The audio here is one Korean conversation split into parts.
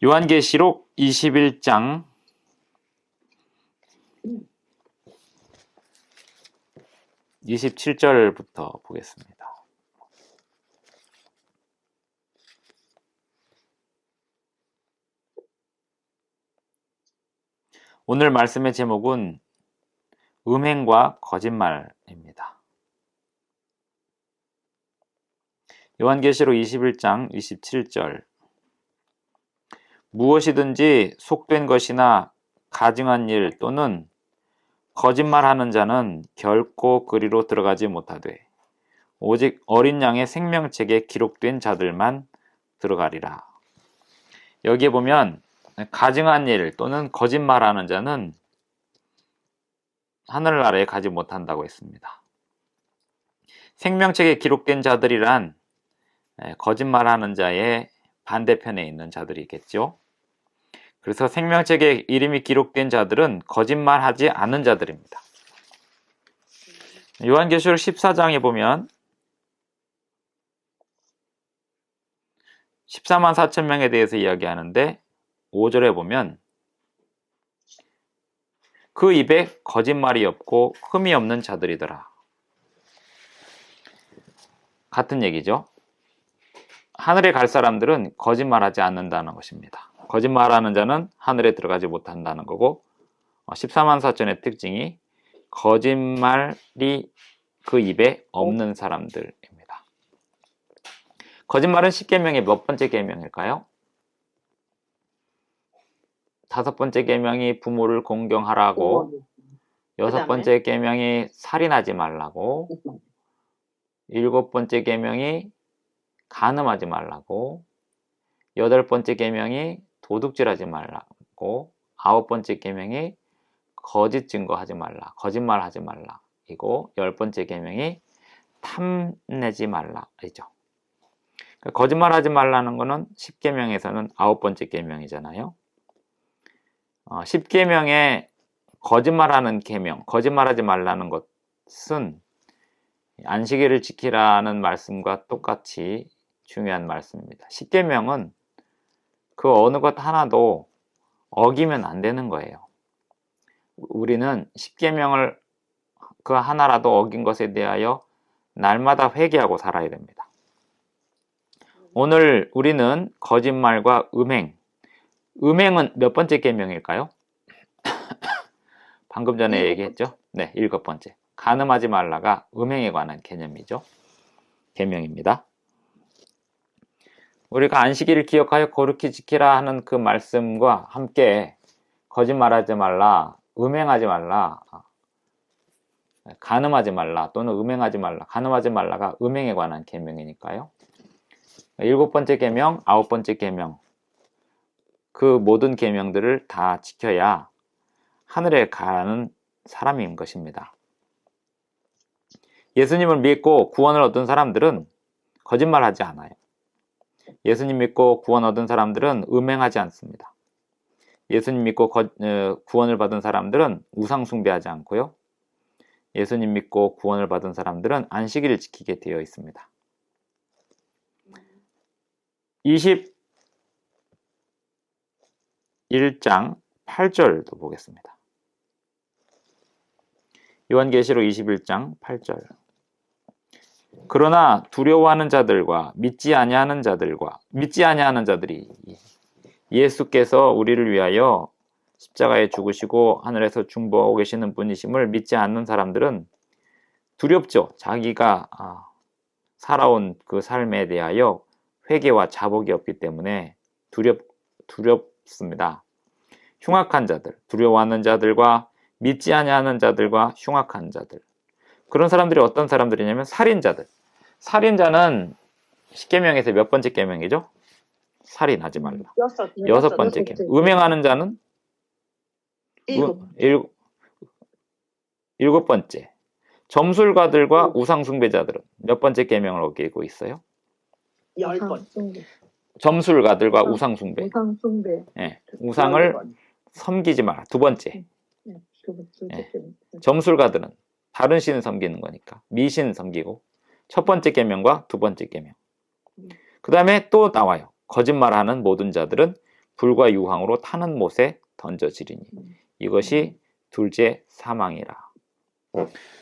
요한계시록 21장 27절부터 보겠습니다. 오늘 말씀의 제목은 음행과 거짓말입니다. 요한계시록 21장 27절 무엇이든지 속된 것이나 가증한 일 또는 거짓말하는 자는 결코 그리로 들어가지 못하되 오직 어린 양의 생명책에 기록된 자들만 들어가리라. 여기에 보면 가증한 일 또는 거짓말하는 자는 하늘나라에 가지 못한다고 했습니다. 생명책에 기록된 자들이란 거짓말하는 자의 반대편에 있는 자들이겠죠. 그래서 생명책에 이름이 기록된 자들은 거짓말하지 않는 자들입니다. 요한계시록 14장에 보면 14만 4천 명에 대해서 이야기하는데 5절에 보면 그 입에 거짓말이 없고 흠이 없는 자들이더라. 같은 얘기죠. 하늘에 갈 사람들은 거짓말하지 않는다는 것입니다. 거짓말하는 자는 하늘에 들어가지 못한다는 거고 14만 4천의 특징이 거짓말이 그 입에 없는 사람들입니다. 거짓말은 10계명의 몇 번째 계명일까요? 5번째 계명이 부모를 공경하라고, 6번째 계명이 살인하지 말라고, 7번째 계명이 간음하지 말라고, 8번째 계명이 도둑질하지 말라고, 9번째 계명이 거짓 증거하지 말라, 거짓말하지 말라 이고 10번째 계명이 탐내지 말라이죠. 거짓말하지 말라는 거는 10계명에서는 9번째 계명이잖아요. 10계명에 거짓말하는 계명, 거짓말하지 말라는 것은 안식일을 지키라는 말씀과 똑같이 중요한 말씀입니다. 10계명은 그 어느 것 하나도 어기면 안 되는 거예요. 우리는 10계명을 그 하나라도 어긴 것에 대하여 날마다 회개하고 살아야 됩니다. 오늘 우리는 거짓말과 음행은 몇 번째 계명일까요? 방금 전에 얘기했죠? 네, 7번째. 간음하지 말라가 음행에 관한 개념이죠. 계명입니다. 우리가 안식일을 기억하여 거룩히 지키라 하는 그 말씀과 함께 거짓말하지 말라, 음행하지 말라, 간음하지 말라 또는 음행하지 말라, 간음하지 말라가 음행에 관한 계명이니까요. 7번째 계명, 9번째 계명 그 모든 계명들을 다 지켜야 하늘에 가는 사람인 것입니다. 예수님을 믿고 구원을 얻은 사람들은 거짓말하지 않아요. 예수님 믿고 구원 얻은 사람들은 음행하지 않습니다. 예수님 믿고 구원을 받은 사람들은 우상 숭배하지 않고요. 예수님 믿고 구원을 받은 사람들은 안식일을 지키게 되어 있습니다. 21장 8절도 보겠습니다. 요한계시록 21장 8절 그러나 두려워하는 자들과 믿지 아니하는 자들이 예수께서 우리를 위하여 십자가에 죽으시고 하늘에서 중보하고 계시는 분이심을 믿지 않는 사람들은 두렵죠. 자기가 살아온 그 삶에 대하여 회개와 자복이 없기 때문에 두렵습니다. 흉악한 자들, 두려워하는 자들과 믿지 아니하는 자들과 흉악한 자들. 그런 사람들이 어떤 사람들이냐면 살인자들. 살인자는 10계명에서 몇 번째 계명이죠? 살인하지 말라. 6번째 계명. 음행하는 자는 7번째. 점술가들과 우상숭배자들은 몇 번째 계명을 어기고 있어요? 10번. 점술가들과 우상숭배. 네, 우상을 번. 섬기지 마라. 2번째. 점술가들은 다른 신을 섬기는 거니까 미신 섬기고 첫 번째 계명과 2번째 계명. 그 다음에 또 나와요. 거짓말하는 모든 자들은 불과 유황으로 타는 못에 던져지리니 이것이 둘째 사망이라.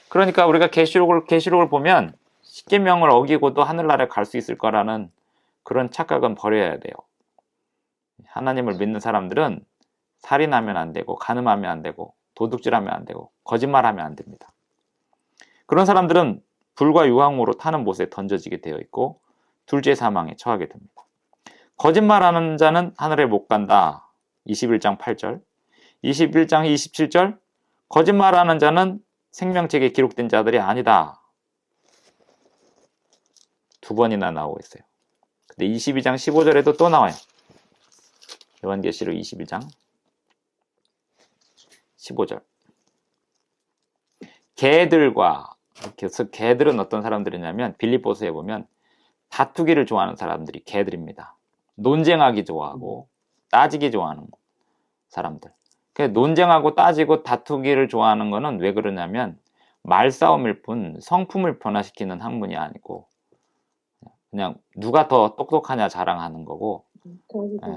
그러니까 우리가 계시록을 보면 십계명을 어기고도 하늘나라에 갈 수 있을 거라는 그런 착각은 버려야 돼요. 하나님을 믿는 사람들은 살인하면 안 되고, 간음하면 안 되고, 도둑질하면 안 되고, 거짓말하면 안 됩니다. 그런 사람들은 불과 유황으로 타는 못에 던져지게 되어 있고 둘째 사망에 처하게 됩니다. 거짓말하는 자는 하늘에 못 간다. 21장 8절. 21장 27절. 거짓말하는 자는 생명책에 기록된 자들이 아니다. 두 번이나 나오고 있어요. 근데 22장 15절에도 또 나와요. 요한계시록 21장 15절. 개들과, 그래서 개들은 어떤 사람들이냐면 빌립보서에 보면 다투기를 좋아하는 사람들이 개들입니다. 논쟁하기 좋아하고 따지기 좋아하는 사람들. 논쟁하고 따지고 다투기를 좋아하는 거는 왜 그러냐면 말싸움일 뿐 성품을 변화시키는 학문이 아니고 그냥 누가 더 똑똑하냐 자랑하는 거고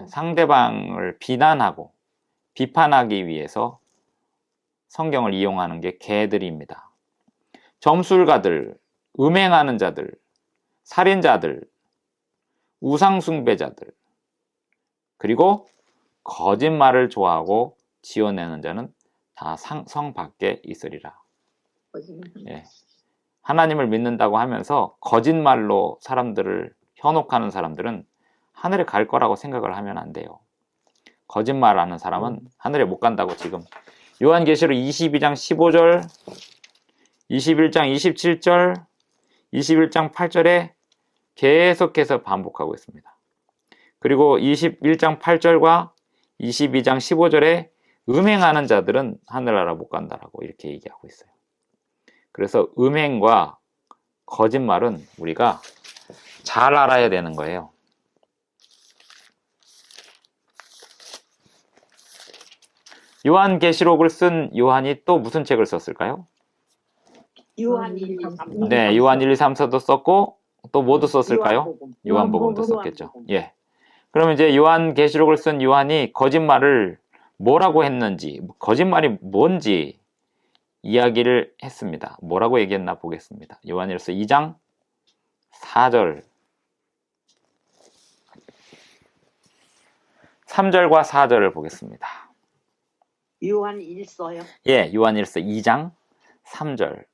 상대방을 비난하고 비판하기 위해서 성경을 이용하는 게 개들입니다. 점술가들, 음행하는 자들, 살인자들, 우상숭배자들, 그리고 거짓말을 좋아하고 지어내는 자는 다 성 밖에 있으리라. 예. 하나님을 믿는다고 하면서 거짓말로 사람들을 현혹하는 사람들은 하늘에 갈 거라고 생각을 하면 안 돼요. 거짓말하는 사람은 하늘에 못 간다고 지금 요한계시록 22장 15절, 21장 27절, 21장 8절에 계속해서 반복하고 있습니다. 그리고 21장 8절과 22장 15절에 음행하는 자들은 하늘나라 못 간다라고 이렇게 얘기하고 있어요. 그래서 음행과 거짓말은 우리가 잘 알아야 되는 거예요. 요한계시록을 쓴 요한이 또 무슨 책을 썼을까요? 요한 1, 2, 3. 네, 요한 1, 2, 3서도 썼고 또 뭐도 썼을까요? 요한복음도 썼겠죠. 예. 그러면 이제 요한계시록을 쓴 요한이 거짓말을 뭐라고 했는지, 거짓말이 뭔지 이야기를 했습니다. 뭐라고 얘기했나 보겠습니다. 요한일서 2장 4절 3절과 4절을 보겠습니다. 요한 1서요? 예, 요한일서 2장 3절.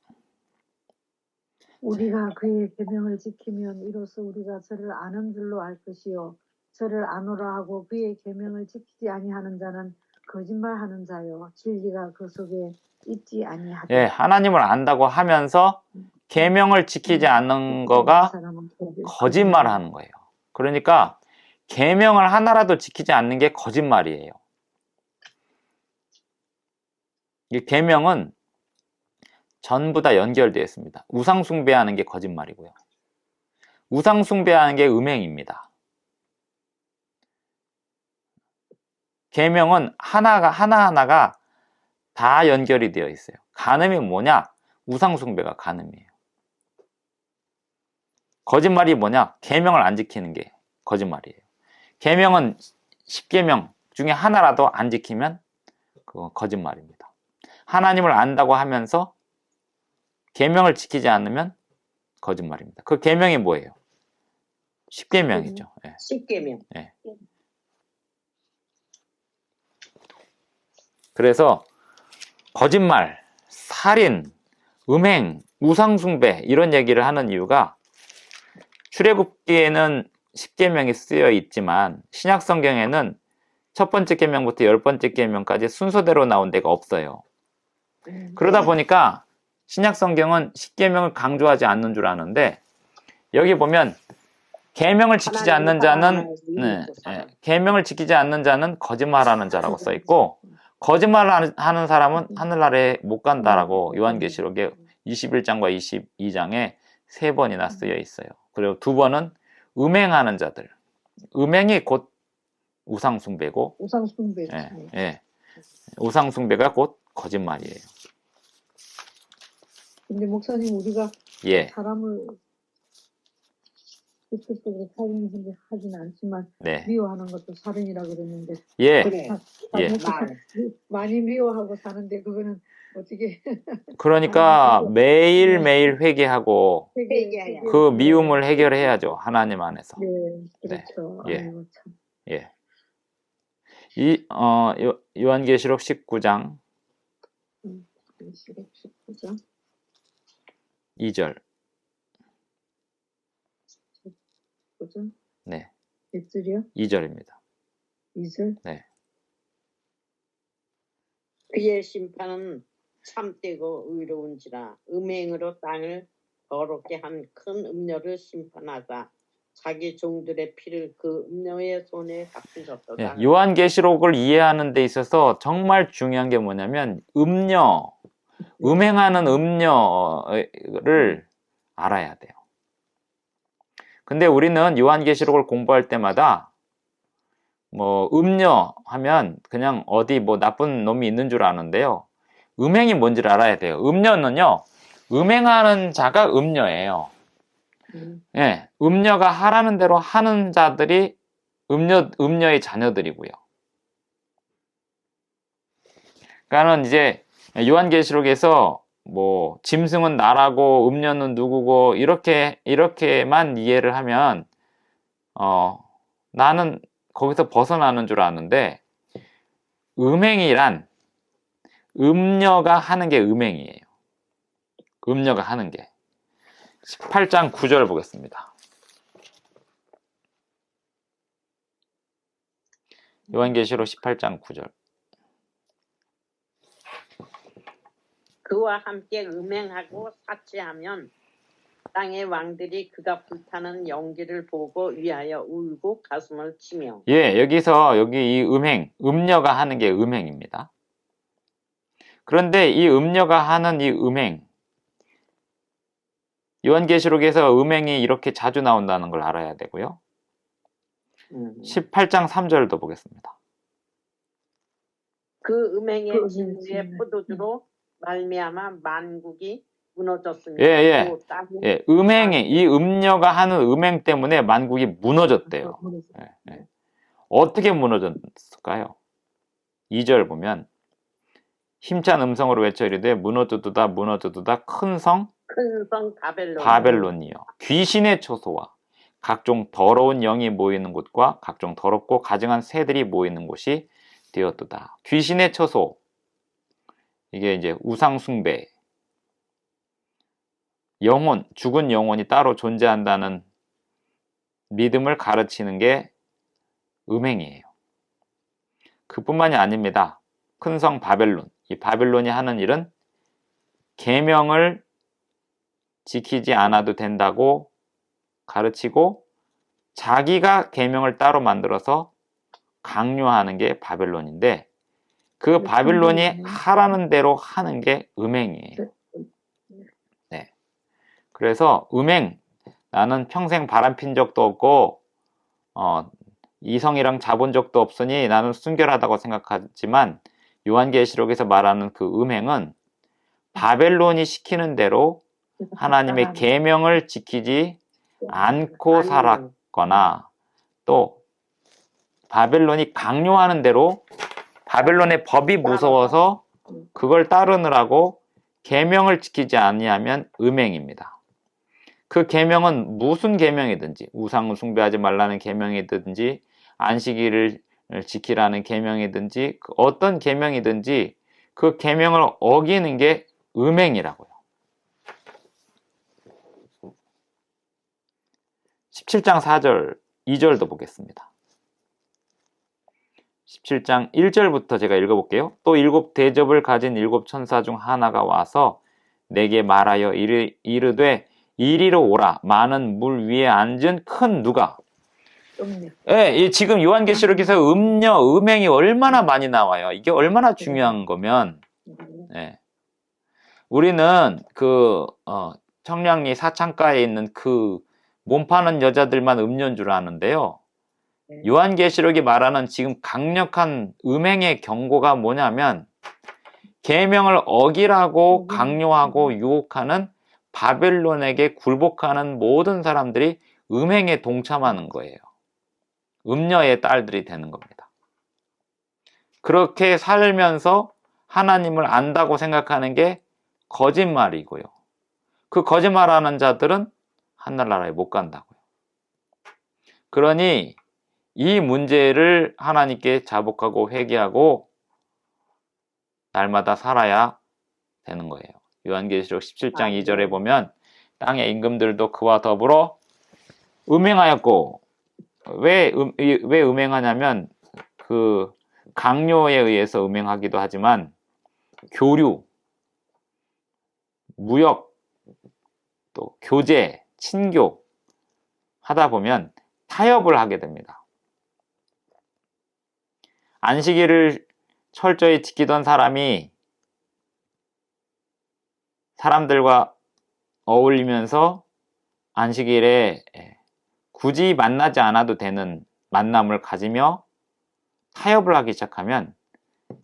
우리가 그의 계명을 지키면 이로써 우리가 저를 아는 줄로 알 것이요 저를 아노라 하고 그의 계명을 지키지 아니하는 자는 거짓말하는 자요 진리가 그 속에 있지 아니하다. 예, 하나님을 안다고 하면서 계명을 지키지 않는 거가 거짓말하는 거예요. 그러니까 계명을 하나라도 지키지 않는 게 거짓말이에요. 이 계명은 전부 다 연결되어 있습니다. 우상 숭배하는 게 거짓말이고요. 우상 숭배하는 게 음행입니다. 계명은 하나하나가 다 연결이 되어 있어요. 간음이 뭐냐? 우상 숭배가 간음이에요. 거짓말이 뭐냐? 계명을 안 지키는 게 거짓말이에요. 계명은 10계명 중에 하나라도 안 지키면 그건 거짓말입니다. 하나님을 안다고 하면서 계명을 지키지 않으면 거짓말입니다. 그 계명이 뭐예요? 10계명이죠. 예. 10계명. 예. 그래서 거짓말, 살인, 음행, 우상숭배 이런 얘기를 하는 이유가 출애굽기에는 10계명이 쓰여 있지만 신약 성경에는 첫 번째 계명부터 10번째 계명까지 순서대로 나온 데가 없어요. 그러다 보니까 신약 성경은 10계명을 강조하지 않는 줄 아는데 여기 보면 계명을 지키지 않는 자는 계명을 지키지 않는 자는 거짓말하는 자라고 써 있고 거짓말을 하는 사람은 하늘나라에 못 간다라고 요한계시록에 21장과 22장에 3번이나 쓰여 있어요. 그리고 2번은 음행하는 자들. 음행이 곧 우상숭배고 우상숭배. 예. 우상숭배가 곧 거짓말이에요. 근데 목사님 우리가 예. 사람을 직접적으로 살인을 하진 않지만 네. 미워하는 것도 살인이라 그랬는데 예. 그래. 예. 많이 미워하고 사는데 그거는 어떻게 그러니까 매일매일 회개하고 회개해야. 그 미움을 해결해야죠. 하나님 안에서. 네, 그렇죠. 네. 예. 아이고 참. 예. 요한계시록 19장 19장 2절. 19장 네. 몇 절이요? 2절입니다. 2절? 네. 그의 심판은 참되고 의로운지라 음행으로 땅을 더럽게 한 큰 음녀를 심판하자 자기 종들의 피를 그 음녀의 손에 갚으셨도다. 예, 요한계시록을 이해하는 데 있어서 정말 중요한 게 뭐냐면 음행하는 음녀를 알아야 돼요. 근데 우리는 요한계시록을 공부할 때마다 뭐 음녀 하면 그냥 어디 뭐 나쁜 놈이 있는 줄 아는데요. 음행이 뭔지를 알아야 돼요. 음녀는요, 음행하는 자가 음녀예요. 예, 음녀가 하라는 대로 하는 자들이 음녀의 자녀들이고요. 그러니까는 이제 요한계시록에서 뭐 짐승은 나라고 음녀는 누구고 이렇게만 이해를 하면 나는 거기서 벗어나는 줄 아는데 음행이란 음녀가 하는 게 음행이에요. 음녀가 하는 게. 18장 9절 보겠습니다. 요한계시록 18장 9절. 그와 함께 음행하고 사치하면 땅의 왕들이 그가 불타는 연기를 보고 위하여 울고 가슴을 치며. 예, 여기 이 음녀가 하는 게 음행입니다. 그런데 이 음녀가 하는 이 음행, 요한계시록에서 음행이 이렇게 자주 나온다는 걸 알아야 되고요. 18장 3절도 보겠습니다. 그 음행의 진주의 포도주로 말미암아 만국이 무너졌습니다. 예. 이 음녀가 하는 음행 때문에 만국이 무너졌대요. 예. 어떻게 무너졌을까요? 2절 보면 힘찬 음성으로 외쳐 이르되 무너져도다 무너져도다 큰 성 바벨론이요 귀신의 초소와 각종 더러운 영이 모이는 곳과 각종 더럽고 가증한 새들이 모이는 곳이 되었도다. 귀신의 처소, 이게 이제 우상 숭배, 영혼, 죽은 영혼이 따로 존재한다는 믿음을 가르치는 게 음행이에요. 그뿐만이 아닙니다. 큰 성 바벨론, 이 바벨론이 하는 일은 계명을 지키지 않아도 된다고 가르치고 자기가 계명을 따로 만들어서 강요하는 게 바벨론인데 그 바벨론이 하라는 대로 하는 게 음행이에요. 네. 그래서 음행, 나는 평생 바람핀 적도 없고 이성이랑 자본 적도 없으니 나는 순결하다고 생각하지만 요한계시록에서 말하는 그 음행은 바벨론이 시키는 대로 하나님의 계명을 지키지 않고 살았거나 또 바벨론이 강요하는 대로 바벨론의 법이 무서워서 그걸 따르느라고 계명을 지키지 아니하면 음행입니다. 그 계명은 무슨 계명이든지 우상을 숭배하지 말라는 계명이든지 안식일을 지키라는 계명이든지 어떤 계명이든지 그 계명을 어기는 게 음행이라고요. 17장 4절, 2절도 보겠습니다. 17장 1절부터 제가 읽어볼게요. 또 7 대접을 가진 7 천사 중 하나가 와서 내게 말하여 이르되 이리로 오라. 많은 물 위에 앉은 큰 누가. 예, 지금 요한계시록에서 음행이 얼마나 많이 나와요. 이게 얼마나 중요한 거면, 예. 우리는 청량리 사창가에 있는 몸 파는 여자들만 음료인 줄 아는데요. 요한계시록이 말하는 지금 강력한 음행의 경고가 뭐냐면 계명을 어기라고 강요하고 유혹하는 바벨론에게 굴복하는 모든 사람들이 음행에 동참하는 거예요. 음녀의 딸들이 되는 겁니다. 그렇게 살면서 하나님을 안다고 생각하는 게 거짓말이고요. 그 거짓말하는 자들은 하늘나라에 못 간다고요. 그러니 이 문제를 하나님께 자복하고 회개하고 날마다 살아야 되는 거예요. 요한계시록 17장 2절에 보면 땅의 임금들도 그와 더불어 음행하였고, 왜 음행하냐면 그 강요에 의해서 음행하기도 하지만 교류, 무역, 또 교제, 친교 하다 보면 타협을 하게 됩니다. 안식일을 철저히 지키던 사람이 사람들과 어울리면서 안식일에 굳이 만나지 않아도 되는 만남을 가지며 타협을 하기 시작하면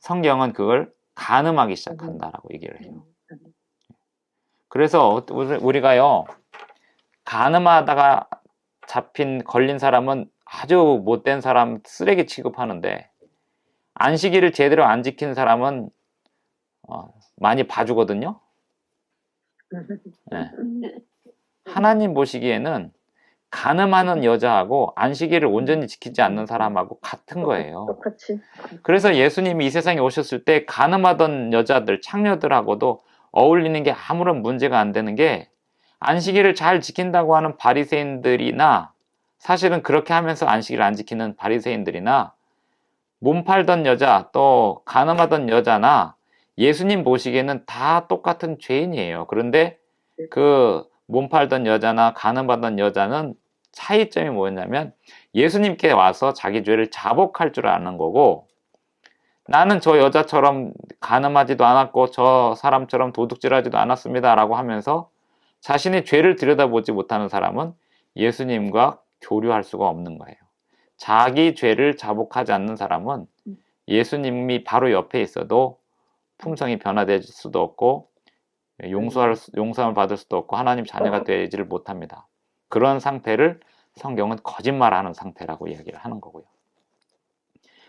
성경은 그걸 간음하기 시작한다라고 얘기를 해요. 그래서 우리가요, 간음하다가 걸린 사람은 아주 못된 사람, 쓰레기 취급하는데 안식일을 제대로 안 지킨 사람은 많이 봐주거든요. 네. 하나님 보시기에는 간음하는 여자하고 안식일을 온전히 지키지 않는 사람하고 같은 거예요. 똑같이. 그래서 예수님이 이 세상에 오셨을 때 간음하던 여자들, 창녀들하고도 어울리는 게 아무런 문제가 안 되는 게, 안식일을 잘 지킨다고 하는 바리새인들이나, 사실은 그렇게 하면서 안식일을 안 지키는 바리새인들이나, 몸 팔던 여자, 또 간음하던 여자나 예수님 보시기에는 다 똑같은 죄인이에요. 그런데 그 몸 팔던 여자나 간음하던 여자는 차이점이 뭐였냐면, 예수님께 와서 자기 죄를 자복할 줄 아는 거고, 나는 저 여자처럼 간음하지도 않았고 저 사람처럼 도둑질하지도 않았습니다 라고 하면서 자신의 죄를 들여다보지 못하는 사람은 예수님과 교류할 수가 없는 거예요. 자기 죄를 자복하지 않는 사람은 예수님이 바로 옆에 있어도 품성이 변화될 수도 없고 용서함을 받을 수도 없고 하나님 자녀가 되지를 못합니다. 그런 상태를 성경은 거짓말하는 상태라고 이야기를 하는 거고요.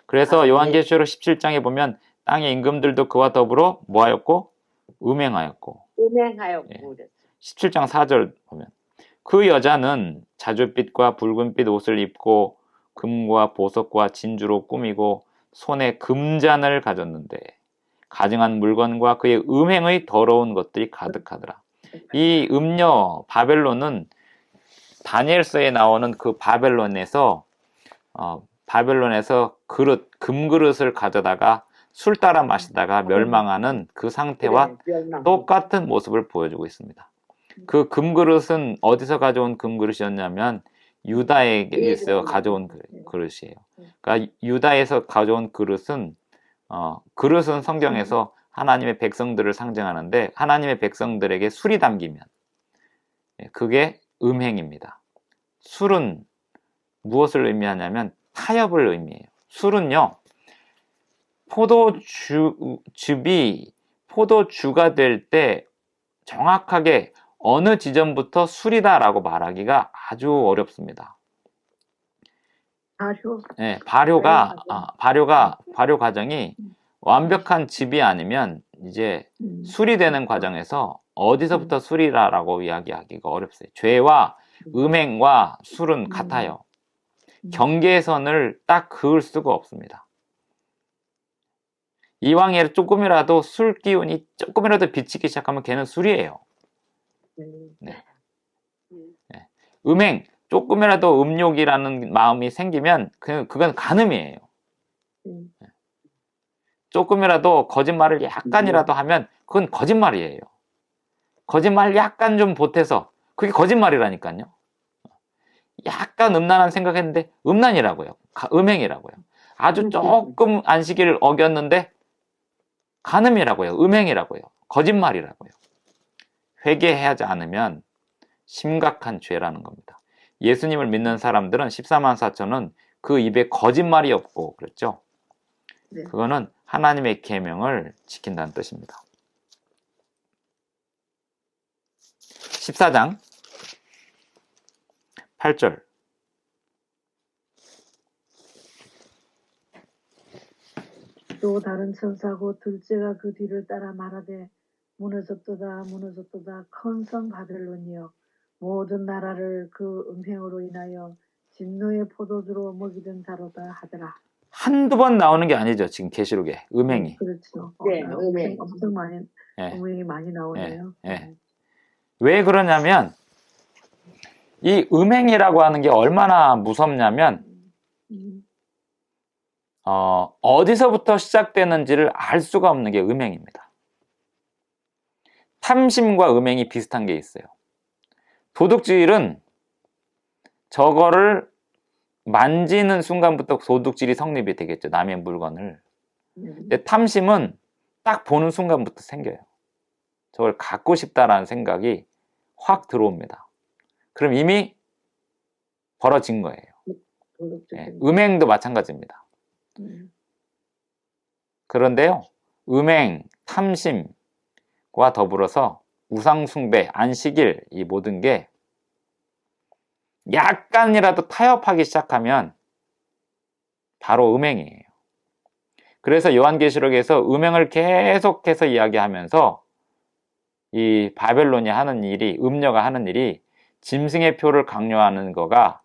그래서 요한계시록 17장에 보면 땅의 임금들도 그와 더불어 뭐하였고? 음행하였고. 음행하였고. 17장 4절 보면 그 여자는 자줏빛과 붉은빛 옷을 입고 금과 보석과 진주로 꾸미고 손에 금잔을 가졌는데 가증한 물건과 그의 음행의 더러운 것들이 가득하더라. 이 음녀 바벨론은 다니엘서에 나오는 그 바벨론에서 금그릇을 가져다가 술 따라 마시다가 멸망하는 그 상태와 똑같은 모습을 보여주고 있습니다. 그 금그릇은 어디서 가져온 금그릇이었냐면 유다에게서 가져온 그릇이에요. 그러니까 유다에서 가져온 그릇은 성경에서 하나님의 백성들을 상징하는데, 하나님의 백성들에게 술이 담기면 그게 음행입니다. 술은 무엇을 의미하냐면 타협을 의미해요. 술은요, 포도주가 될 때 정확하게 어느 지점부터 술이다라고 말하기가 아주 어렵습니다. 네, 발효 과정이 완벽한 즙이 아니면 이제 술이 되는 과정에서 어디서부터 술이라고 이야기하기가 어렵어요. 죄와 음행과 술은 같아요. 경계선을 딱 그을 수가 없습니다. 이왕에 조금이라도 술 기운이 조금이라도 비치기 시작하면 걔는 술이에요. 네. 네. 음행, 조금이라도 음욕이라는 마음이 생기면 그건 간음이에요. 네. 조금이라도 거짓말을 약간이라도 하면 그건 거짓말이에요. 거짓말 약간 좀 보태서 그게 거짓말이라니까요. 약간 음란한 생각했는데 음란이라고요. 음행이라고요. 아주 조금 안식일을 어겼는데 간음이라고요. 음행이라고요. 거짓말이라고요. 회개하지 않으면 심각한 죄라는 겁니다. 예수님을 믿는 사람들은 14만 4천은 그 입에 거짓말이 없고 그랬죠. 네. 그거는 하나님의 계명을 지킨다는 뜻입니다. 14장 8절. 또 다른 천사고 둘째가 그 뒤를 따라 말하되 무너졌도다 무너졌도다 큰 성 바벨론이여 모든 나라를 그 음행으로 인하여 진노의 포도주로 먹이던 자로다 하더라. 한두 번 나오는 게 아니죠. 지금 계시록에 음행이. 그렇죠. 네, 음행. 엄청 많이 예. 음행이 많이 나오네요. 예. 왜 그러냐면 이 음행이라고 하는 게 얼마나 무섭냐면 음. 어디서부터 시작되는지를 알 수가 없는 게 음행입니다. 탐심과 음행이 비슷한 게 있어요. 도둑질은 저거를 만지는 순간부터 도둑질이 성립이 되겠죠. 남의 물건을. 근데 탐심은 딱 보는 순간부터 생겨요. 저걸 갖고 싶다라는 생각이 확 들어옵니다. 그럼 이미 벌어진 거예요. 예, 음행도 마찬가지입니다. 그런데요, 음행, 탐심과 더불어서 우상숭배, 안식일, 이 모든 게 약간이라도 타협하기 시작하면 바로 음행이에요. 그래서 요한계시록에서 음행을 계속해서 이야기하면서 이 바벨론이 하는 일이, 음녀가 하는 일이 짐승의 표를 강요하는 거가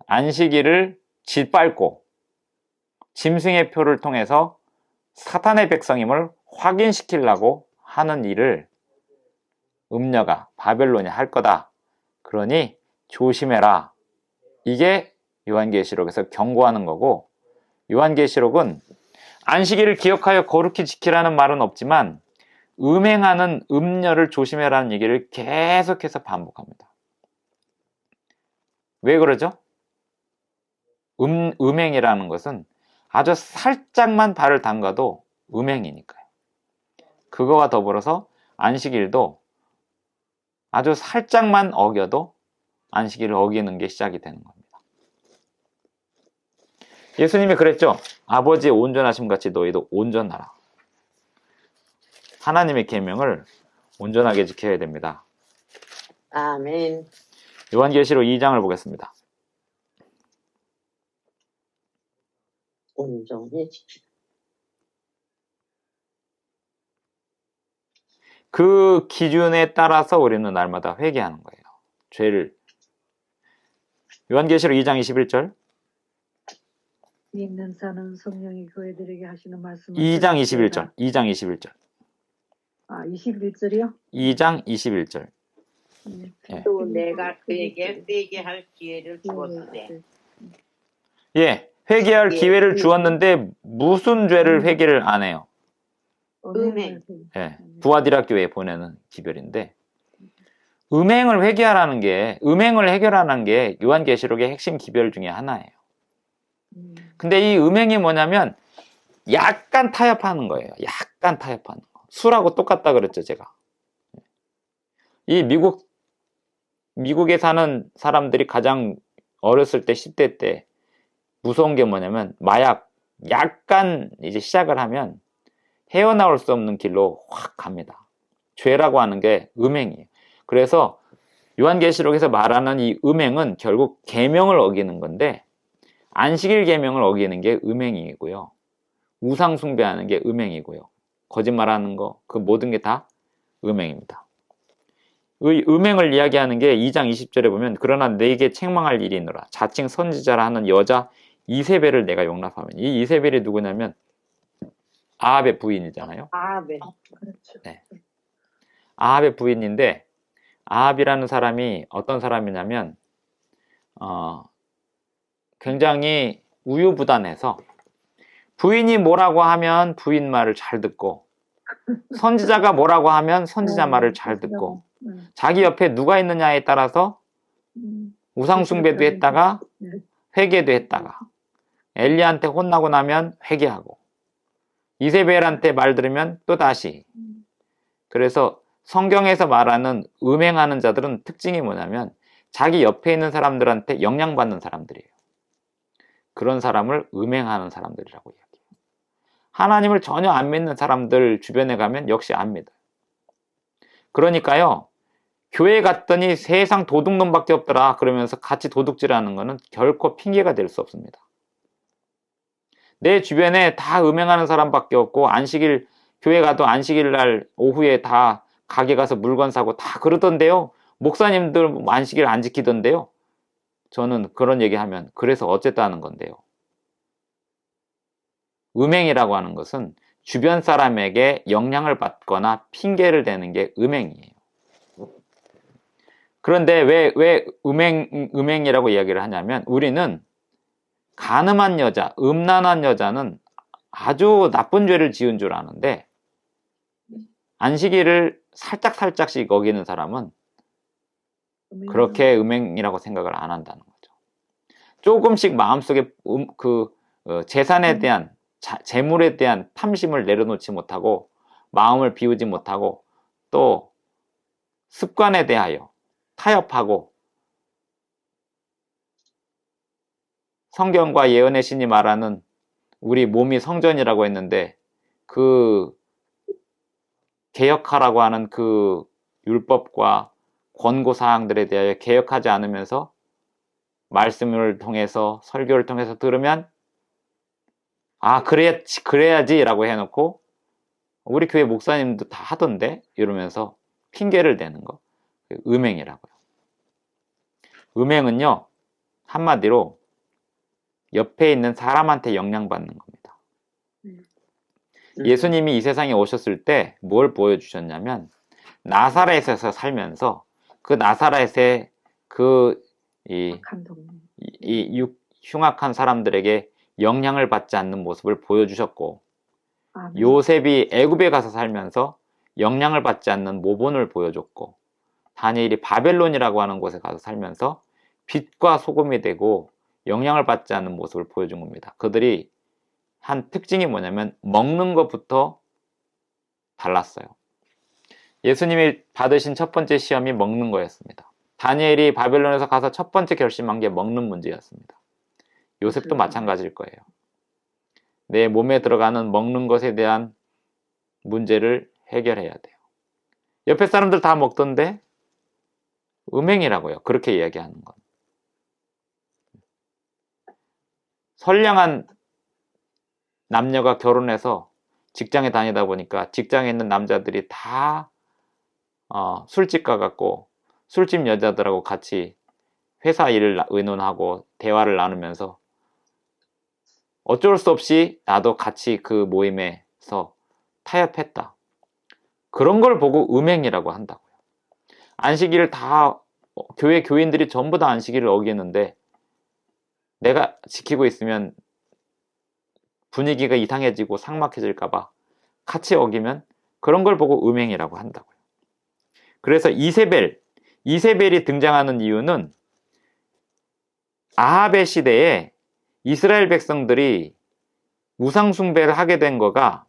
안식일을 짓밟고 짐승의 표를 통해서 사탄의 백성임을 확인시키려고 하는 일을 음녀가, 바벨론이 할 거다. 그러니 조심해라. 이게 요한계시록에서 경고하는 거고, 요한계시록은 안식일을 기억하여 거룩히 지키라는 말은 없지만 음행하는 음녀를 조심해라는 얘기를 계속해서 반복합니다. 왜 그러죠? 음행이라는 것은 아주 살짝만 발을 담가도 음행이니까요. 그거와 더불어서 안식일도 아주 살짝만 어겨도 안식일을 어기는 게 시작이 되는 겁니다. 예수님이 그랬죠. 아버지의 온전하심 같이 너희도 온전하라. 하나님의 계명을 온전하게 지켜야 됩니다. 아멘. 요한계시록 2장을 보겠습니다. 온전히 지키라. 그 기준에 따라서 우리는 날마다 회개하는 거예요. 죄를. 요한계시록 2장 21절. 믿는 자는 성령이 교회들에게 하시는 말씀을 2장 21절. 2장 21절. 21절이요? 2장 21절. 네. 또 내가 그에게 회개할 기회를 주었으되. 예, 회개할 기회를 주었는데 무슨 죄를 회개를 안 해요? 음행. 예, 부하디라 교회에 보내는 기별인데, 음행을 회개하라는 게, 음행을 해결하는 게 요한계시록의 핵심 기별 중에 하나예요. 근데 이 음행이 뭐냐면 약간 타협하는 거예요. 약간 타협하는 거. 술하고 똑같다 그랬죠, 제가. 이 미국에 사는 사람들이 가장 어렸을 때, 10대 때 무서운 게 뭐냐면 마약, 약간 이제 시작을 하면 헤어나올 수 없는 길로 확 갑니다. 죄라고 하는 게 음행이에요. 그래서 요한계시록에서 말하는 이 음행은 결국 계명을 어기는 건데, 안식일 계명을 어기는 게 음행이고요. 우상 숭배하는 게 음행이고요. 거짓말하는 거, 그 모든 게 다 음행입니다. 의 음행을 이야기하는 게 2장 20절에 보면, 그러나 내게 책망할 일이 있노라. 자칭 선지자라 하는 여자 이세벨을 내가 용납하면. 이 이세벨이 누구냐면 아합의 부인이잖아요. 아멘. 그렇죠. 네. 아합의 부인인데, 아합이라는 사람이 어떤 사람이냐면 굉장히 우유부단해서 부인이 뭐라고 하면 부인 말을 잘 듣고, 선지자가 뭐라고 하면 선지자 말을 잘 듣고, 자기 옆에 누가 있느냐에 따라서 우상숭배도 했다가 회개도 했다가, 엘리야한테 혼나고 나면 회개하고, 이세벨한테 말 들으면 또 다시. 그래서 성경에서 말하는 음행하는 자들은 특징이 뭐냐면 자기 옆에 있는 사람들한테 영향받는 사람들이에요. 그런 사람을 음행하는 사람들이라고 이야기해요. 하나님을 전혀 안 믿는 사람들 주변에 가면 역시 안 믿어요. 그러니까요, 교회 갔더니 세상 도둑놈밖에 없더라 그러면서 같이 도둑질하는 거는 결코 핑계가 될 수 없습니다. 내 주변에 다 음행하는 사람밖에 없고 안식일 교회 가도 안식일 날 오후에 다 가게 가서 물건 사고 다 그러던데요. 목사님들 안식일 안 지키던데요. 저는 그런 얘기하면 그래서 어쨌다는 건데요. 음행이라고 하는 것은 주변 사람에게 영향을 받거나 핑계를 대는 게 음행이에요. 그런데 왜 음행이라고 이야기를 하냐면 우리는 간음한 여자, 음란한 여자는 아주 나쁜 죄를 지은 줄 아는데 안식일을 살짝씩 어기는 사람은 그렇게 음행이라고 생각을 안 한다는 거죠. 조금씩 마음속에 재산에 대한 재물에 대한 탐심을 내려놓지 못하고 마음을 비우지 못하고 또 습관에 대하여 타협하고 성경과 예언의 신이 말하는 우리 몸이 성전이라고 했는데 그 개혁하라고 하는 그 율법과 권고사항들에 대하여 개혁하지 않으면서 말씀을 통해서 설교를 통해서 들으면 그래야지 라고 해놓고 우리 교회 목사님도 다 하던데 이러면서 핑계를 대는 거 음행이라고요. 음행은요 한마디로 옆에 있는 사람한테 영향받는 겁니다. 예수님이 이 세상에 오셨을 때 뭘 보여주셨냐면 나사렛에서 살면서 그 나사렛의 흉악한 사람들에게 영향을 받지 않는 모습을 보여주셨고 요셉이 애굽에 가서 살면서 영향을 받지 않는 모본을 보여줬고 다니엘이 바벨론이라고 하는 곳에 가서 살면서 빛과 소금이 되고 영향을 받지 않는 모습을 보여준 겁니다. 그들이 한 특징이 뭐냐면 먹는 것부터 달랐어요. 예수님이 받으신 첫 번째 시험이 먹는 거였습니다. 다니엘이 바벨론에서 가서 첫 번째 결심한 게 먹는 문제였습니다. 요셉도 마찬가지일 거예요. 내 몸에 들어가는 먹는 것에 대한 문제를 해결해야 돼요. 옆에 사람들 다 먹던데 음행이라고요. 그렇게 이야기하는 건. 선량한 남녀가 결혼해서 직장에 다니다 보니까 직장에 있는 남자들이 다 술집 가갖고 술집 여자들하고 같이 회사 일을 의논하고 대화를 나누면서 어쩔 수 없이 나도 같이 그 모임에서 타협했다. 그런 걸 보고 음행이라고 한다고요. 안식일을 다 교회 교인들이 전부 다 안식일을 어기는데 내가 지키고 있으면 분위기가 이상해지고 삭막해질까봐 같이 어기면 그런 걸 보고 음행이라고 한다고요. 그래서 이세벨이 등장하는 이유는 아합의 시대에 이스라엘 백성들이 우상숭배를 하게 된 거가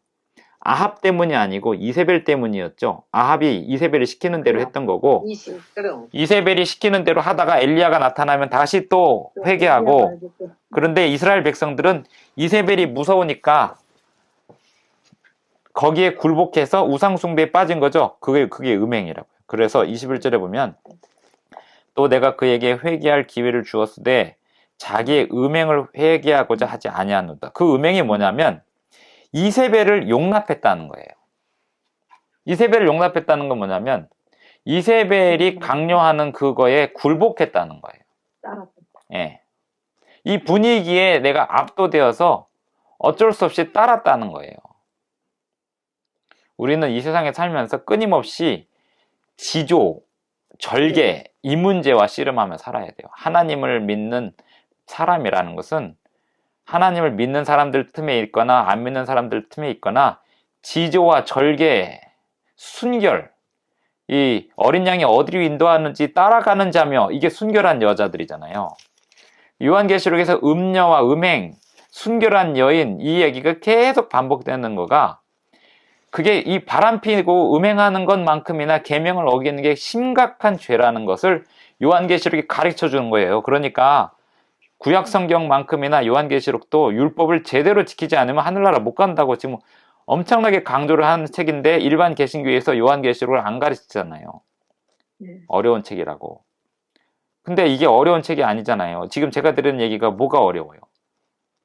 아합 때문이 아니고 이세벨 때문이었죠. 아합이 이세벨이 시키는 대로 했던 거고 이세벨이 시키는 대로 하다가 엘리야가 나타나면 다시 또 회개하고 그런데 이스라엘 백성들은 이세벨이 무서우니까 거기에 굴복해서 우상숭배에 빠진 거죠. 그게 음행이라고요. 그래서 21절에 보면 또 내가 그에게 회개할 기회를 주었으되 자기의 음행을 회개하고자 하지 아니하노다. 그 음행이 뭐냐면 이세벨을 용납했다는 거예요. 이세벨을 용납했다는 건 뭐냐면 이세벨이 강요하는 그거에 굴복했다는 거예요. 예. 이 분위기에 내가 압도되어서 어쩔 수 없이 따랐다는 거예요. 우리는 이 세상에 살면서 끊임없이 지조, 절개, 이 문제와 씨름하며 살아야 돼요. 하나님을 믿는 사람이라는 것은 하나님을 믿는 사람들 틈에 있거나 안 믿는 사람들 틈에 있거나 지조와 절개, 순결, 이 어린 양이 어디로 인도하는지 따라가는 자며 이게 순결한 여자들이잖아요. 요한계시록에서 음녀와 음행, 순결한 여인 이 얘기가 계속 반복되는 거가 그게 이 바람피고 음행하는 것만큼이나 계명을 어기는 게 심각한 죄라는 것을 요한계시록이 가르쳐 주는 거예요. 그러니까 구약 성경만큼이나 요한계시록도 율법을 제대로 지키지 않으면 하늘나라 못 간다고 지금 엄청나게 강조를 하는 책인데 일반 개신교에서 요한계시록을 안 가르치잖아요. 네. 어려운 책이라고. 근데 이게 어려운 책이 아니잖아요. 지금 제가 드리는 얘기가 뭐가 어려워요?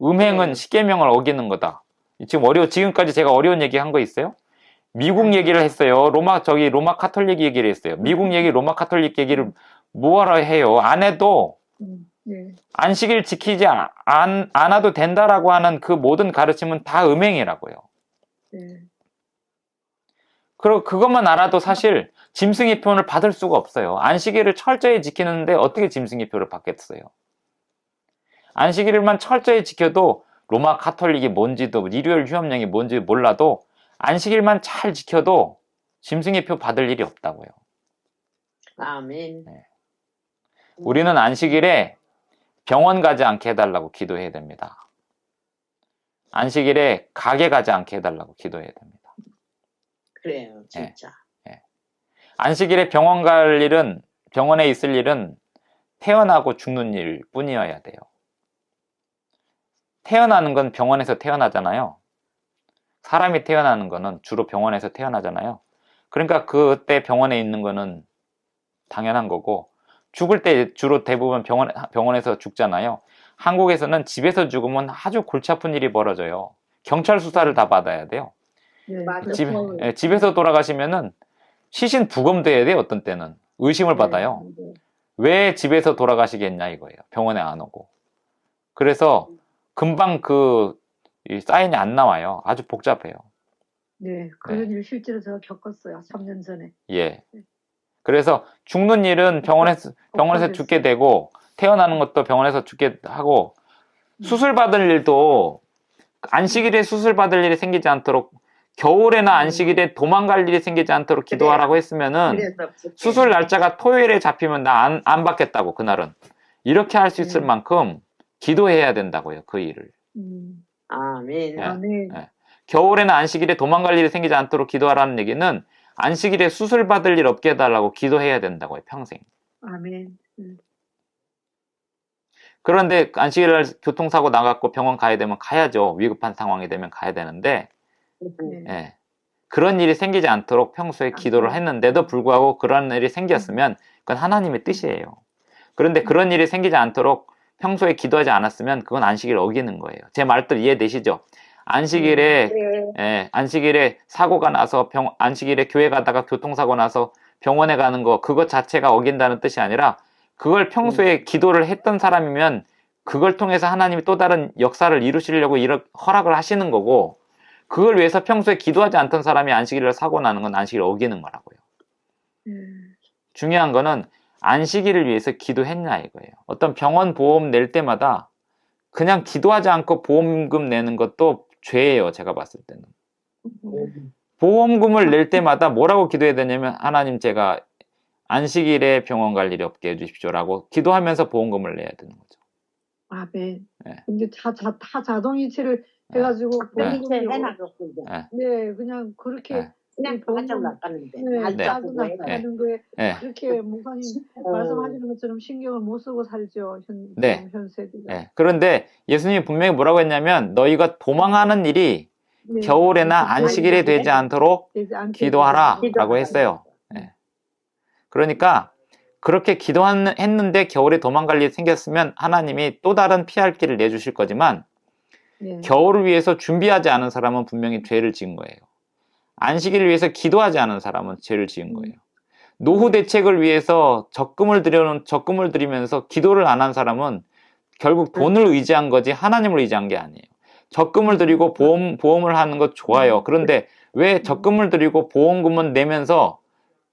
음행은 네. 십계명을 어기는 거다. 지금까지 제가 어려운 얘기 한 거 있어요? 미국 얘기를 했어요. 로마 카톨릭 얘기를 했어요. 미국 얘기, 로마 카톨릭 얘기를 뭐하러 해요? 안 해도 네. 안식일 지키지 않아도 된다라고 하는 그 모든 가르침은 다 음행이라고요. 네. 그리고 그것만 알아도 사실 짐승의 표현을 받을 수가 없어요. 안식일을 철저히 지키는데 어떻게 짐승의 표를 받겠어요? 안식일만 철저히 지켜도 로마 카톨릭이 뭔지도 일요일 휴업령이 뭔지 몰라도 안식일만 잘 지켜도 짐승의 표 받을 일이 없다고요. 아멘. 네. 우리는 안식일에 병원 가지 않게 해달라고 기도해야 됩니다. 안식일에 가게 가지 않게 해달라고 기도해야 됩니다. 그래요, 진짜. 안식일에 병원에 있을 일은 태어나고 죽는 일 뿐이어야 돼요. 태어나는 건 병원에서 태어나잖아요. 사람이 태어나는 거는 주로 병원에서 태어나잖아요. 그러니까 그때 병원에 있는 거는 당연한 거고, 죽을 때 주로 대부분 병원에서 죽잖아요. 한국에서는 집에서 죽으면 아주 골치 아픈 일이 벌어져요. 경찰 수사를 다 받아야 돼요. 네. 맞아. 집에서 돌아가시면은 시신 부검돼야 돼요. 어떤 때는 의심을 받아요. 네. 왜 집에서 돌아가시겠냐 이거예요. 병원에 안 오고. 그래서 금방 이 사인이 안 나와요. 아주 복잡해요. 네. 그런 일 실제로 제가 겪었어요. 3년 전에. 예. 그래서 죽는 일은 병원에서 죽게 되고, 태어나는 것도 병원에서 죽게 하고, 수술 받을 일도 안식일에 수술 받을 일이 생기지 않도록, 겨울에나 안식일에 도망갈 일이 생기지 않도록 기도하라고 했으면은, 수술 날짜가 토요일에 잡히면 나 안 받겠다고, 그날은. 이렇게 할 수 있을 만큼 기도해야 된다고요, 그 일을. 아멘. 예. 아멘. 예. 겨울에나 안식일에 도망갈 일이 생기지 않도록 기도하라는 얘기는 안식일에 수술 받을 일 없게 해달라고 기도해야 된다고요, 평생. 아멘. 그런데 안식일날 교통사고 나갖고 병원 가야 되면 가야죠. 위급한 상황이 되면 가야 되는데, 네. 예. 그런 일이 생기지 않도록 평소에 기도를 했는데도 불구하고 그런 일이 생겼으면 그건 하나님의 뜻이에요. 그런데 그런 일이 생기지 않도록 평소에 기도하지 않았으면 그건 안식일을 어기는 거예요. 제 말들 이해되시죠? 안식일에 안식일에 사고가 나서 안식일에 교회 가다가 교통사고 나서 병원에 가는 거, 그것 자체가 어긴다는 뜻이 아니라, 그걸 평소에 기도를 했던 사람이면 그걸 통해서 하나님이 또 다른 역사를 이루시려고 허락을 하시는 거고, 그걸 위해서 평소에 기도하지 않던 사람이 안식일을 사고 나는 건 안식일을 어기는 거라고요. 중요한 거는 안식일을 위해서 기도했냐 이거예요. 어떤 병원 보험 낼 때마다 그냥 기도하지 않고 보험금 내는 것도 죄예요. 제가 봤을 때는. 보험금을 낼 때마다 뭐라고 기도해야 되냐면, 하나님 제가 안식일에 병원 갈 일이 없게 해주십시오라고 기도하면서 보험금을 내야 되는 거죠. 아멘. 네. 근데 다 자동이체를 해가지고 이체 해놔줬는데. 네, 그냥 그렇게 그냥 가져 나가는데. 네, 짜고 나가는 거에 네. 그렇게 목사님 말씀하시는 것처럼 신경을 못 쓰고 살죠. 네. 현 세대가. 네. 그런데 예수님이 분명히 뭐라고 했냐면, 너희가 도망하는 일이 네. 겨울에나 안식일에 되지 않도록 기도하라 라고 했어요. 네. 그러니까 그렇게 기도했는데 겨울에 도망갈 일이 생겼으면 하나님이 또 다른 피할 길을 내주실 거지만, 네. 겨울을 위해서 준비하지 않은 사람은 분명히 죄를 지은 거예요. 안식일을 위해서 기도하지 않은 사람은 죄를 지은 거예요. 노후 대책을 위해서 적금을 들이면서 기도를 안 한 사람은 결국 돈을 의지한 거지 하나님을 의지한 게 아니에요. 적금을 들이고 보험을 하는 것 좋아요. 그런데 왜 적금을 들이고 보험금은 내면서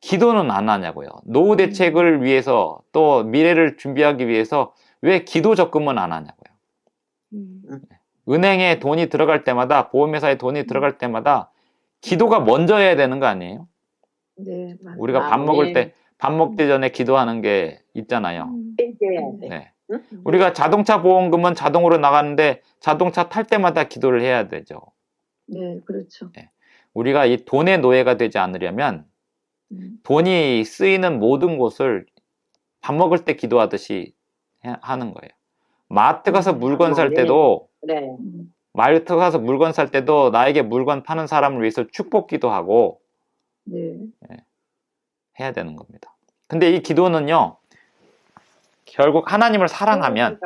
기도는 안 하냐고요. 노후 대책을 위해서, 또 미래를 준비하기 위해서 왜 기도 적금은 안 하냐고요. 은행에 돈이 들어갈 때마다, 보험회사에 돈이 들어갈 때마다 기도가 먼저 해야 되는 거 아니에요? 네, 맞아요. 우리가 밥 먹기 전에 기도하는 게 있잖아요. 네. 우리가 자동차 보험금은 자동으로 나가는데 자동차 탈 때마다 기도를 해야 되죠. 네, 그렇죠. 네. 우리가 이 돈의 노예가 되지 않으려면 돈이 쓰이는 모든 곳을 밥 먹을 때 기도하듯이 하는 거예요. 마트 가서 물건 살 때도, 마트 가서 물건 살 때도 나에게 물건 파는 사람을 위해서 축복 기도하고 네. 해야 되는 겁니다. 근데 이 기도는요, 결국 하나님을 사랑하면,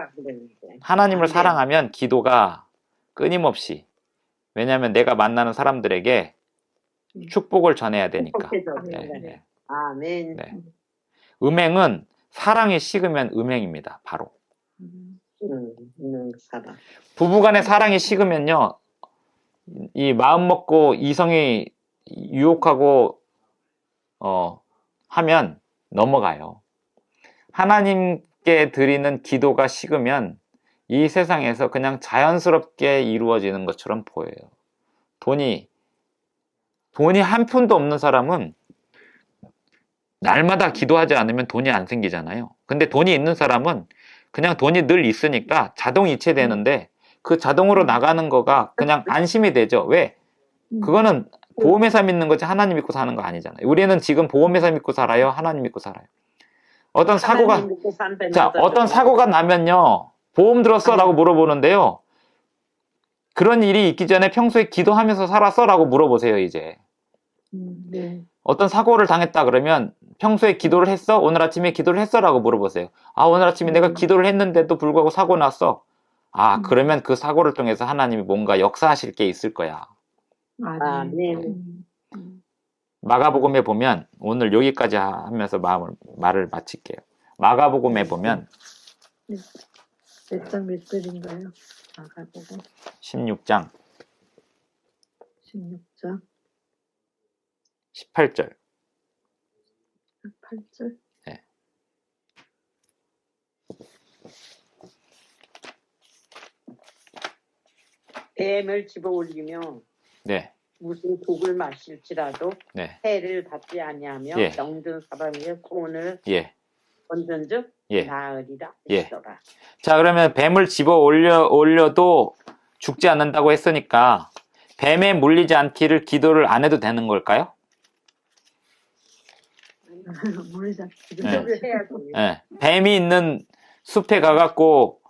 하나님을 네. 사랑하면 기도가 끊임없이, 왜냐하면 내가 만나는 사람들에게 축복을 전해야 되니까. 네, 네. 아멘. 네. 음행은 사랑이 식으면 음행입니다. 바로. 사랑. 부부간의 사랑이 식으면요, 이 마음 먹고 이성이 유혹하고 하면 넘어가요. 하나님께 드리는 기도가 식으면 이 세상에서 그냥 자연스럽게 이루어지는 것처럼 보여요. 돈이 한 푼도 없는 사람은 날마다 기도하지 않으면 돈이 안 생기잖아요. 근데 돈이 있는 사람은 그냥 돈이 늘 있으니까 자동 이체되는데 그 자동으로 나가는 거가 그냥 안심이 되죠. 왜? 그거는 보험회사 믿는 거지 하나님 믿고 사는 거 아니잖아요. 우리는 지금 보험회사 믿고 살아요? 하나님 믿고 살아요? 어떤 사고가 나면요, 보험 들었어? 라고 물어보는데요, 그런 일이 있기 전에 평소에 기도하면서 살았어? 라고 물어보세요. 이제 네. 어떤 사고를 당했다 그러면 평소에 기도를 했어? 오늘 아침에 기도를 했어? 라고 물어보세요. 아, 오늘 아침에 내가 기도를 했는데도 불구하고 사고 났어. 아, 그러면 그 사고를 통해서 하나님이 뭔가 역사하실 게 있을 거야. 아멘. 마가복음에 보면, 오늘 여기까지 하면서 말을 마칠게요. 마가복음에 보면 몇 장 몇 절인가요? 마가복음 16장 16장 18절. 8절. 네. 뱀을 집어 올리며 네. 무슨 독을 마실지라도 네. 해를 받지 아니하며 예. 병든 사람의 손을 예. 얹은즉 예. 나으리라 예. 하시더라. 자, 그러면 뱀을 집어 올려도 죽지 않는다고 했으니까 뱀에 물리지 않기를 기도를 안 해도 되는 걸까요? 물리자. 네. 기도를 해야지. 네. 뱀이 있는 숲에 가갖고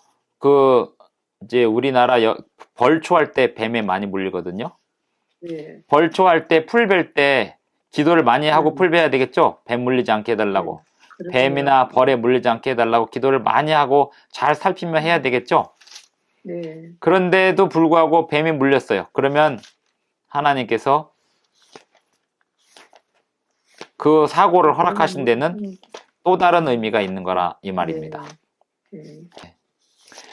이제 우리나라 벌초할 때 뱀에 많이 물리거든요. 네. 벌초할 때 풀 벨 때 기도를 많이 하고 풀 베야 되겠죠? 뱀 물리지 않게 해달라고. 뱀이나 벌에 물리지 않게 해달라고 기도를 많이 하고 잘 살피며 해야 되겠죠? 네. 그런데도 불구하고 뱀이 물렸어요. 그러면 하나님께서 그 사고를 허락하신 데는 또 다른 의미가 있는 거라 이 말입니다. 네.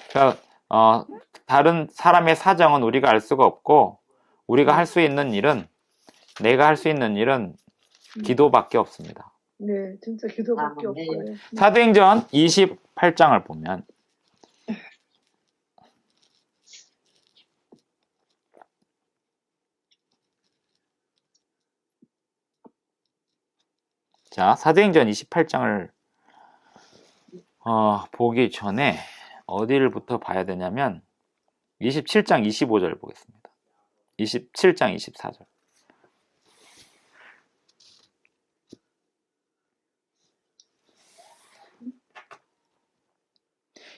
그러니까 다른 사람의 사정은 우리가 알 수가 없고 우리가 할 수 있는 일은, 내가 할 수 있는 일은 기도밖에 없습니다. 네, 진짜 기도밖에 네. 없어요. 사도행전 28장을 보면 자, 사도행전 28장을 보기 전에 어디를부터 봐야 되냐면 27장 25절 보겠습니다. 27장 24절.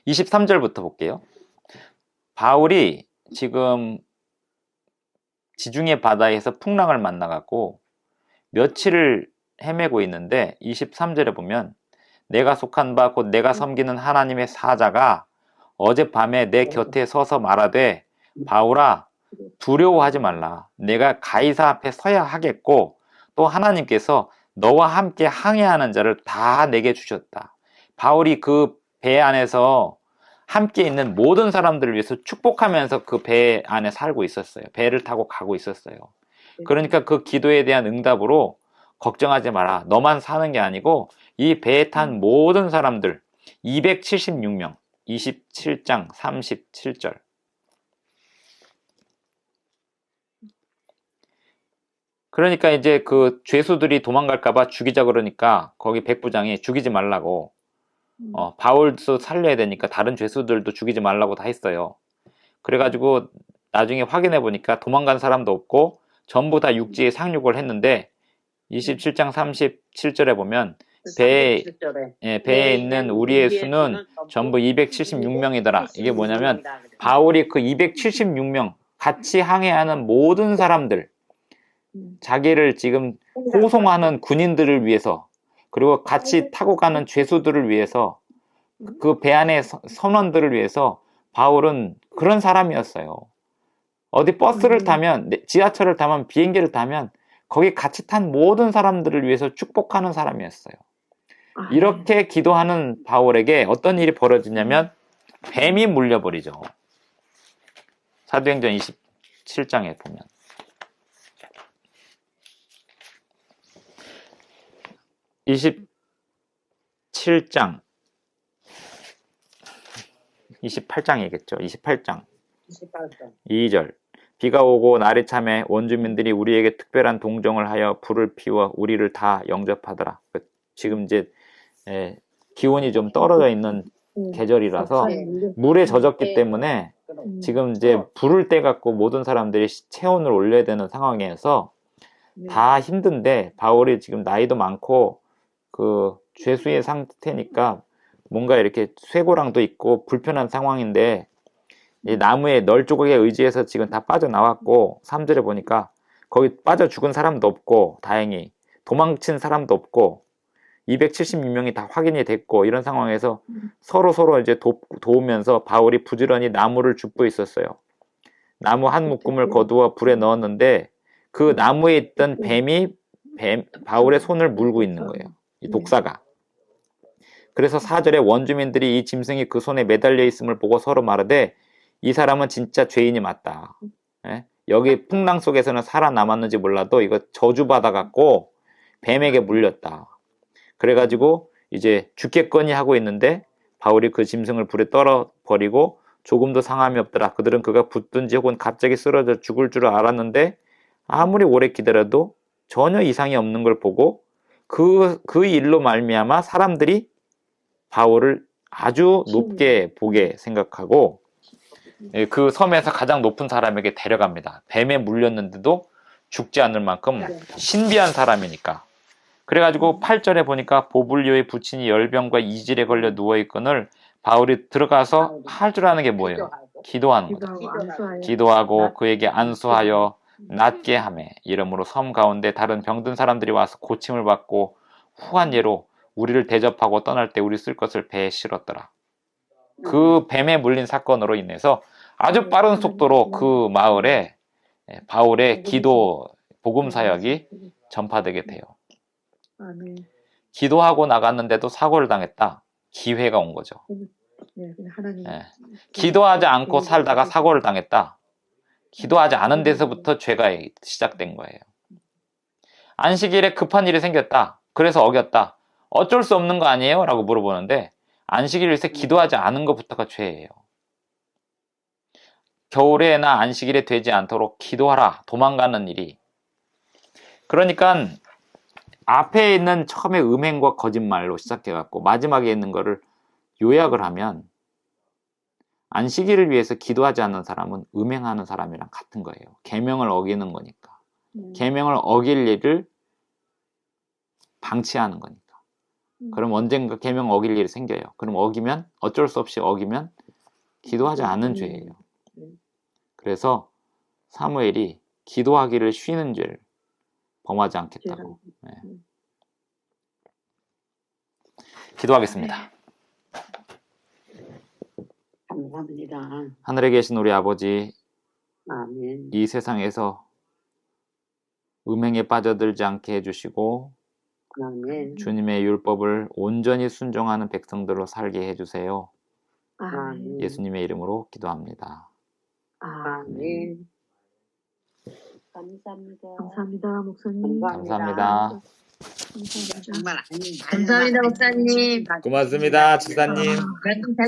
23절부터 볼게요. 바울이 지금 지중해 바다에서 풍랑을 만나갖고 며칠을 헤매고 있는데 23절에 보면 내가 속한 바 곧 내가 섬기는 하나님의 사자가 어젯밤에 내 곁에 서서 말하되 바울아 두려워하지 말라. 내가 가이사 앞에 서야 하겠고 또 하나님께서 너와 함께 항해하는 자를 다 내게 주셨다. 바울이 그 배 안에서 함께 있는 모든 사람들을 위해서 축복하면서 그 배 안에 살고 있었어요. 배를 타고 가고 있었어요. 그러니까 그 기도에 대한 응답으로 걱정하지 마라. 너만 사는 게 아니고 이 배에 탄 모든 사람들 276명 27장 37절. 그러니까 이제 그 죄수들이 도망갈까봐 죽이자 그러니까 거기 백부장이 죽이지 말라고 바울도 살려야 되니까 다른 죄수들도 죽이지 말라고 다 했어요. 그래가지고 나중에 확인해 보니까 도망간 사람도 없고 전부 다 육지에 상륙을 했는데 27장 37절에 보면 배에 있는 우리의 수는 전부 276명이더라. 이게 뭐냐면 바울이 그 276명 같이 항해하는 모든 사람들, 자기를 지금 호송하는 군인들을 위해서 그리고 같이 타고 가는 죄수들을 위해서 그 배 안의 선원들을 위해서 바울은 그런 사람이었어요. 어디 버스를 타면, 지하철을 타면, 비행기를 타면 거기 같이 탄 모든 사람들을 위해서 축복하는 사람이었어요. 이렇게 기도하는 바울에게 어떤 일이 벌어지냐면 뱀이 물려버리죠. 사도행전 27장에 보면. 27장 28장이겠죠. 28장 2절. 비가 오고 날이 참에 원주민들이 우리에게 특별한 동정을 하여 불을 피워 우리를 다 영접하더라. 지금 이제 기온이 좀 떨어져 있는 계절이라서 물에 젖었기 때문에 지금 이제 불을 떼 갖고 모든 사람들이 체온을 올려야 되는 상황에서 다 힘든데 바울이 지금 나이도 많고 그 죄수의 상태니까 뭔가 이렇게 쇠고랑도 있고 불편한 상황인데 이 나무의 널 조각에 의지해서 지금 다 빠져나왔고 3절에 보니까 거기 빠져 죽은 사람도 없고 다행히 도망친 사람도 없고 276명이 다 확인이 됐고 이런 상황에서 서로 이제 도우면서 바울이 부지런히 나무를 줍고 있었어요. 나무 한 묶음을 거두어 불에 넣었는데 그 나무에 있던 뱀이 바울의 손을 물고 있는 거예요. 이 독사가. 그래서 4절에 원주민들이 이 짐승이 그 손에 매달려 있음을 보고 서로 말하되 이 사람은 진짜 죄인이 맞다. 여기 풍랑 속에서는 살아남았는지 몰라도 이거 저주받아 갖고 뱀에게 물렸다. 그래가지고 이제 죽겠거니 하고 있는데 바울이 그 짐승을 불에 떨어버리고 조금도 상함이 없더라. 그들은 그가 붙든지 혹은 갑자기 쓰러져 죽을 줄 알았는데 아무리 오래 기다려도 전혀 이상이 없는 걸 보고 그 일로 말미암아 사람들이 바울을 아주 높게 보게 생각하고 그 섬에서 가장 높은 사람에게 데려갑니다. 뱀에 물렸는데도 죽지 않을 만큼 신비한 사람이니까. 그래가지고 8절에 보니까 보블리오의 부친이 열병과 이질에 걸려 누워있거늘 바울이 들어가서 할 줄 아는 게 뭐예요? 기도하는 거죠. 기도하고 그에게 안수하여 낫게 하매 이러므로 섬 가운데 다른 병든 사람들이 와서 고침을 받고 후한 예로 우리를 대접하고 떠날 때 우리 쓸 것을 배에 실었더라. 그 뱀에 물린 사건으로 인해서 아주 빠른 속도로 그 마을에 바울의 기도 복음 사역이 전파되게 돼요. 기도하고 나갔는데도 사고를 당했다. 기회가 온 거죠. 기도하지 않고 살다가 사고를 당했다. 기도하지 않은 데서부터 죄가 시작된 거예요. 안식일에 급한 일이 생겼다. 그래서 어겼다. 어쩔 수 없는 거 아니에요? 라고 물어보는데 안식일에서 기도하지 않은 것부터가 죄예요. 겨울에나 안식일에 되지 않도록 기도하라. 도망가는 일이. 그러니까 앞에 있는 처음에 음행과 거짓말로 시작해갖고 마지막에 있는 거를 요약을 하면 안식일을 위해서 기도하지 않는 사람은 음행하는 사람이랑 같은 거예요. 계명을 어기는 거니까. 계명을 어길 일을 방치하는 거니까. 그럼 언젠가 계명 어길 일이 생겨요. 그럼 어기면 어쩔 수 없이 어기면 기도하지 않은 죄예요. 그래서 사무엘이 기도하기를 쉬는 죄를 범하지 않겠다고. 기도하겠습니다. 감사합니다. 하늘에 계신 우리 아버지, 아멘. 이 세상에서 음행에 빠져들지 않게 해주시고 아멘. 주님의 율법을 온전히 순종하는 백성들로 살게 해주세요. 아멘. 예수님의 이름으로 기도합니다. 아멘. 감사합니다. 감사합니다, 목사님. 감사합니다. 정말 아니. 감사합니다, 목사님. 고맙습니다, 집사님. 말씀 잘